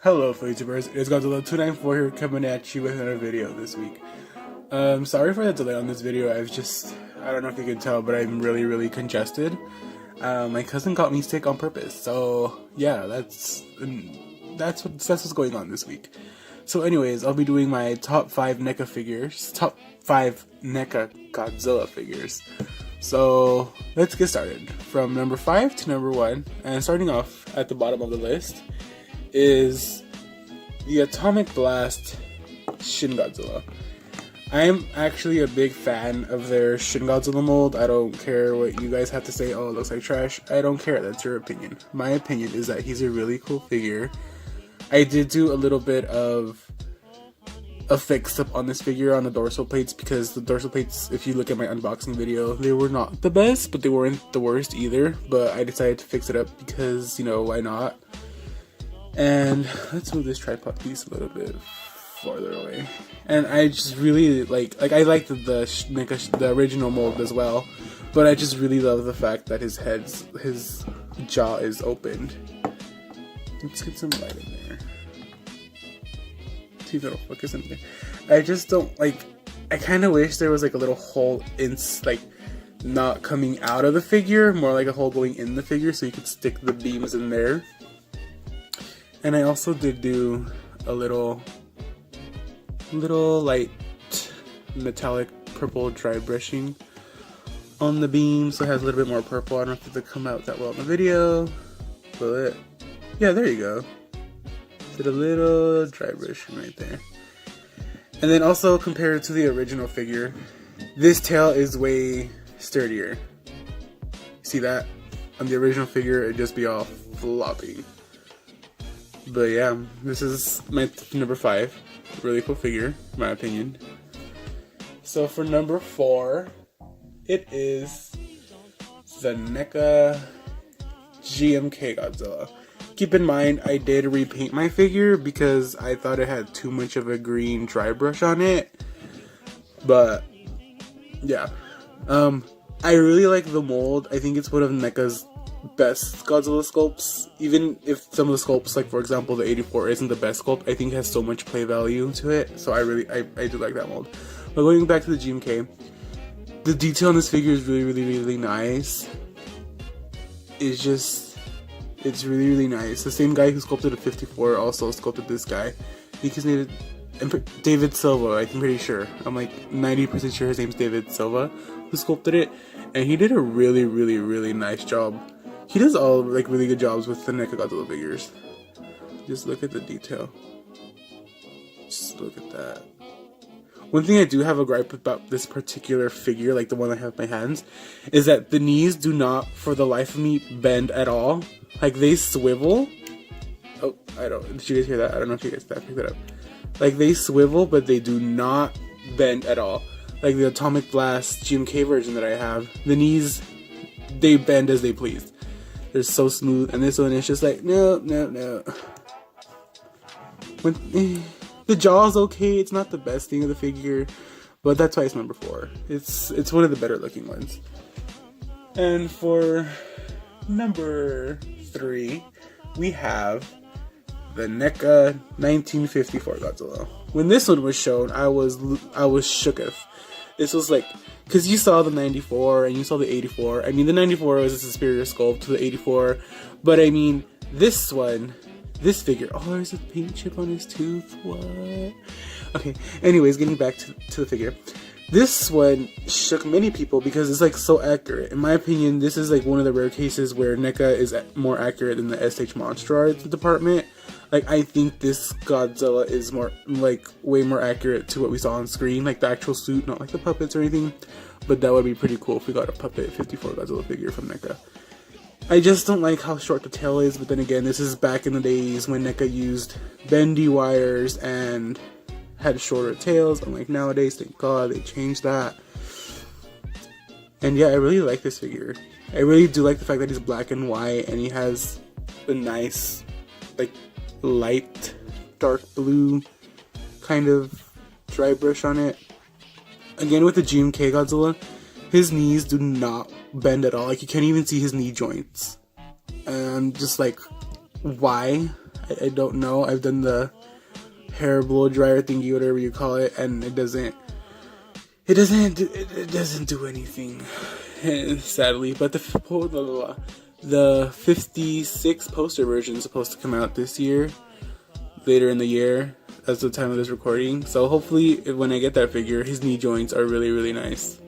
Hello YouTubers, it's Godzilla 294 here coming at you with another video this week. Sorry for the delay on this video. I don't know if you can tell, but I'm really congested. My cousin got me sick on purpose, so yeah, that's what's going on this week. So anyways, I'll be doing my top 5 NECA figures, top 5 NECA Godzilla figures. So let's get started from number 5 to number 1, and starting off at the bottom of the list is the Atomic Blast Shin Godzilla. I am actually a big fan of their Shin Godzilla mold. I don't care what you guys have to say, oh, it looks like trash. I don't care, that's your opinion. My opinion is that he's a really cool figure. I did do a little bit of a fix-up on this figure on the dorsal plates, because the dorsal plates, if you look at my unboxing video, they were not the best, but they weren't the worst either. But I decided to fix it up because, you know, why not? And let's move this tripod piece a little bit farther away. And I just really like I like the original mold as well, but I just really love the fact that his jaw is opened. Let's get some light in there. See if it'll focus in there. I just don't like. I kind of wish there was like a little hole in, like, not coming out of the figure, more like a hole going in the figure, so you could stick the beams in there. And I also did do a little light metallic purple dry brushing on the beam, so it has a little bit more purple. I don't know if it'll come out that well in the video, but yeah, there you go. Did a little dry brushing right there. And then also, compared to the original figure, this tail is way sturdier. See that? On the original figure, it'd just be all floppy. But yeah, this is my number 5. Really cool figure, in my opinion. So for number 4, it is the NECA GMK Godzilla. Keep in mind, I did repaint my figure because I thought it had too much of a green dry brush on it. But yeah, I really like the mold. I think it's one of NECA's best Godzilla sculpts. Even if some of the sculpts, like for example the 84 isn't the best sculpt, I think it has so much play value to it, so I do like that mold. But going back to the GMK, the detail on this figure is really nice. It's really nice. The same guy who sculpted a 54 also sculpted this guy. I think his name is David Silva, I'm pretty sure. I'm like 90% sure his name's David Silva who sculpted it, and he did a really nice job. He does all like really good jobs with the NECA Godzilla figures. Just look at the detail. Just look at that. One thing I do have a gripe about this particular figure, like the one I have in my hands, is that the knees do not, for the life of me, bend at all. Like, they swivel. Oh, did you guys hear that? I don't know if you guys picked that up. Like, they swivel, but they do not bend at all. Like the Atomic Blast GMK version that I have, the knees, they bend as they please. They're so smooth, and this one is just like, no. The jaw's okay, it's not the best thing of the figure, but that's why it's number 4. It's one of the better looking ones. And for number 3, we have the NECA 1954 Godzilla. When this one was shown, I was shooketh. This was like, because you saw the 94 and you saw the 84. I mean, the 94 was a superior sculpt to the 84, but I mean, this figure, oh, there's a paint chip on his tooth, what? Okay, anyways, getting back to the figure. This one shook many people because it's like so accurate. In my opinion, this is like one of the rare cases where NECA is more accurate than the SH Monster Art department. Like, I think this Godzilla is more, like, way more accurate to what we saw on screen, like the actual suit, not like the puppets or anything. But that would be pretty cool if we got a puppet 54 Godzilla figure from NECA. I just don't like how short the tail is, but then again, this is back in the days when NECA used bendy wires and had shorter tails, unlike nowadays. Thank God they changed that. And yeah, I really like this figure. I really do like the fact that he's black and white, and he has a nice, like, light dark blue kind of dry brush on it. Again, with the GMK Godzilla, his knees do not bend at all. Like, you can't even see his knee joints. And I'm just like, why? I don't know. I've done the hair blow dryer thingy, whatever you call it, and it doesn't do anything, sadly. But the 56 poster version is supposed to come out this year, later in the year, as the time of this recording. So hopefully, when I get that figure, his knee joints are really, really nice.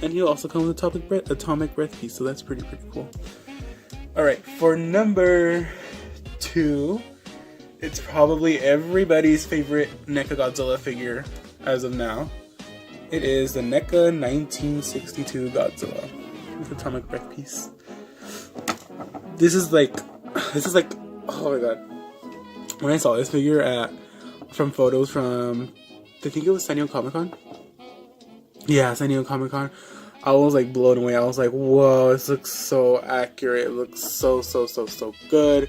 And he'll also come with atomic breath piece, so that's pretty cool. Alright, for number 2, it's probably everybody's favorite NECA Godzilla figure as of now. It is the NECA 1962 Godzilla with atomic breath piece. This is like, oh my god. When I saw this figure from photos from, I think it was San Diego Comic-Con? Yeah, San Diego Comic-Con. I was like blown away. I was like, whoa, this looks so accurate. It looks so good.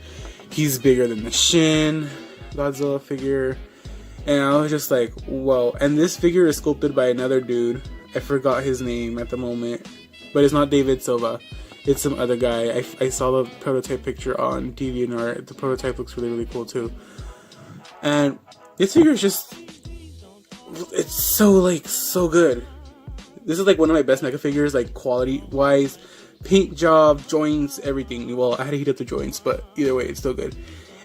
He's bigger than the Shin Godzilla figure. And I was just like, whoa. And this figure is sculpted by another dude. I forgot his name at the moment. But it's not David Silva. It's some other guy. I saw the prototype picture on DeviantArt. The prototype looks really, really cool too. And this figure is just, it's so good. This is like one of my best NECA figures, like quality wise, paint job, joints, everything. Well, I had to heat up the joints, but either way, it's still good.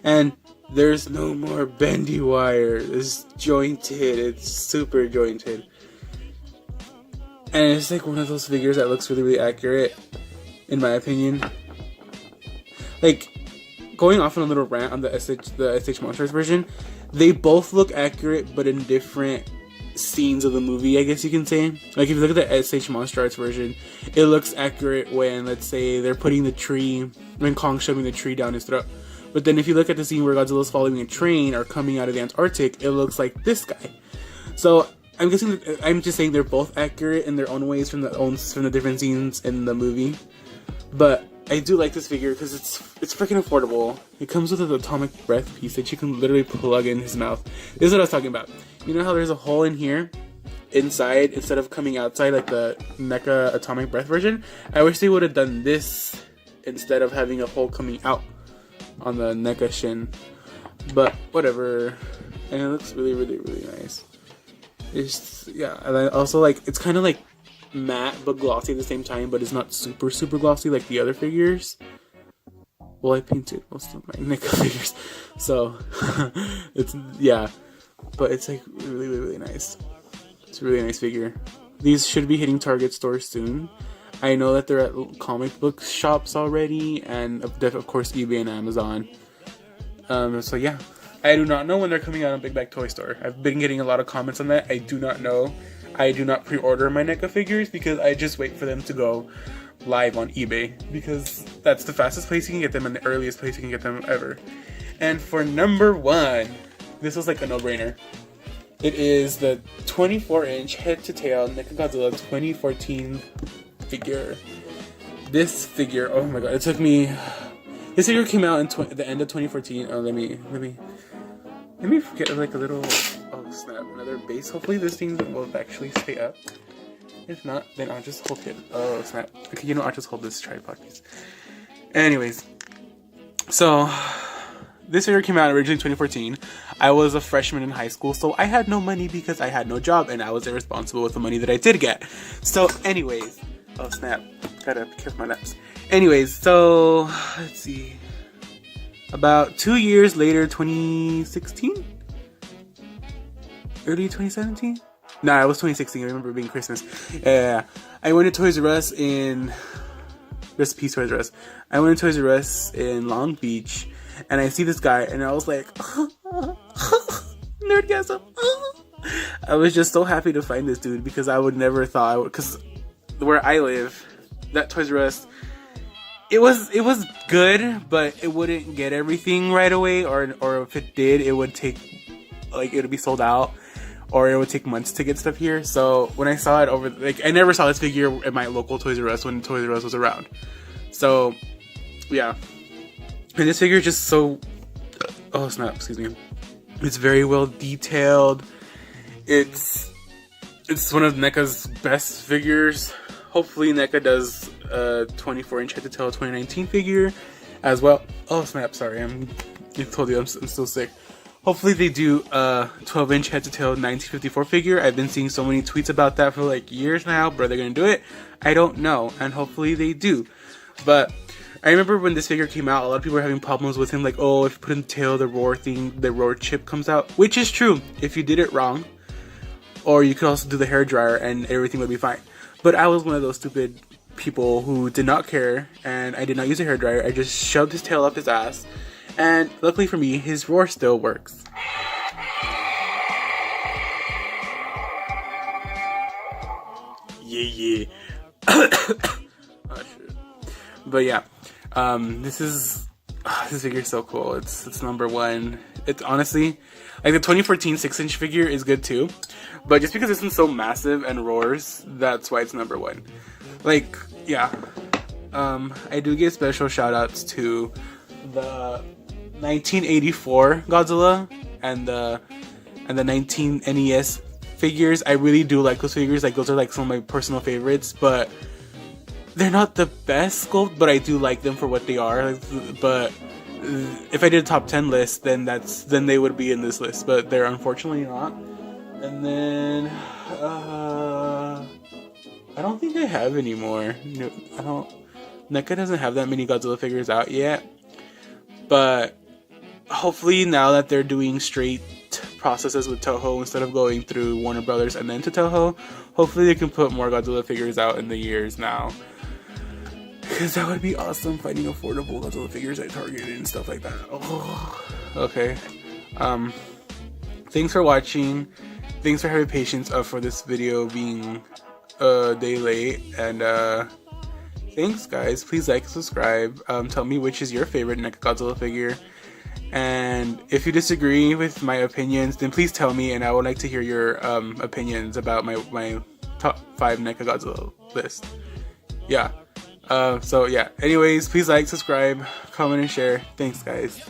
And there's no more bendy wire. It's jointed. It's super jointed. And it's like one of those figures that looks really, really accurate, in my opinion. Like, going off on a little rant on the SH Monsters version, they both look accurate, but in different scenes of the movie, I guess you can say. Like, if you look at the SH Monster Arts version, it looks accurate when, let's say, they're putting the tree, when Kong's shoving the tree down his throat. But then if you look at the scene where Godzilla's following a train or coming out of the Antarctic, it looks like this guy. So I'm just saying they're both accurate in their own ways from the different scenes in the movie. But I do like this figure because it's freaking affordable. It comes with an atomic breath piece that you can literally plug in his mouth. This is what I was talking about. You know how there's a hole in here inside instead of coming outside like the NECA atomic breath version? I wish they would have done this instead of having a hole coming out on the NECA Shin. But whatever. And it looks really, really, really nice. It's, yeah, and I also like, it's kind of like matte but glossy at the same time, but it's not super glossy like the other figures. Well, I painted most of my NECA figures, so it's, yeah, but it's like really, really, really nice. It's a really nice figure. These should be hitting Target stores soon. I know that they're at comic book shops already, and of course eBay and Amazon. So yeah, I do not know when they're coming out on Big Bag Toy Store. I've been getting a lot of comments on that. I do not know. I do not pre-order my NECA figures because I just wait for them to go live on eBay, because that's the fastest place you can get them and the earliest place you can get them ever. And for number 1, this was like a no-brainer. It is the 24-inch head-to-tail NECA Godzilla 2014 figure. This figure, oh my god, it took me. This figure came out in the end of 2014. Oh, let me get like a little. Oh snap! Another base. Hopefully this thing will actually stay up. If not, then I'll just hold it. Oh snap! Okay, you know, I'll just hold this tripod piece. Anyways, so this figure came out originally in 2014. I was a freshman in high school, so I had no money because I had no job, and I was irresponsible with the money that I did get. So, anyways, oh snap! Gotta kiss my lips. Anyways, so let's see. About 2 years later, 2016? Early 2017? Nah, it was 2016. I remember it being Christmas. Yeah, I went to Toys R Us in... Rest in peace, Toys R Us. I went to Toys R Us in Long Beach, and I see this guy, and I was like... Nerdgasm! I was just so happy to find this dude, because I would never thought I would... Because where I live, that Toys R Us... It was good, but it wouldn't get everything right away, or if it did, it would take, like, it would be sold out, or it would take months to get stuff here. So when I saw it over, like, I never saw this figure at my local Toys R Us when Toys R Us was around. So, yeah. And this figure is just so, oh snap, excuse me. It's very well detailed. It's one of NECA's best figures. Hopefully NECA does a 24-inch head-to-tail 2019 figure as well. Oh snap, sorry, I'm I told you I'm still sick. Hopefully they do a 12-inch head-to-toe 1954 figure. I've been seeing so many tweets about that for like years now, but are they gonna do it? I don't know, and hopefully they do. But I remember when this figure came out, a lot of people were having problems with him, like, oh, if you put in the tail, the roar chip comes out, which is true if you did it wrong. Or you could also do the hair dryer and everything would be fine. But I was one of those stupid people who did not care, and I did not use a hair dryer. I just shoved his tail up his ass, and luckily for me, his roar still works. Yeah. Oh shit. But yeah, this figure is so cool. It's number one. It's honestly, like, the 2014 6-inch figure is good too, but just because this one's so massive and roars, that's why it's number one. Like, yeah, I do give special shout outs to the 1984 Godzilla and the 19 NES figures. I really do like those figures. Like, those are like some of my personal favorites, but they're not the best sculpt, but I do like them for what they are. But if I did a top 10 list, then they would be in this list, but they're unfortunately not. And then I don't think I have any more. No, I don't. NECA doesn't have that many Godzilla figures out yet, but hopefully now that they're doing straight processes with Toho instead of going through Warner Brothers and then to Toho, hopefully they can put more Godzilla figures out in the years now. Because that would be awesome, finding affordable Godzilla figures at Target and stuff like that. Oh, okay. Thanks for watching. Thanks for having patience for this video being a day late. And thanks, guys. Please like and subscribe. Tell me which is your favorite NECA Godzilla figure. And if you disagree with my opinions, then please tell me, and I would like to hear your opinions about my top 5 NECA Godzilla list. Yeah. So yeah, anyways, please like, subscribe, comment, and share. Thanks, guys.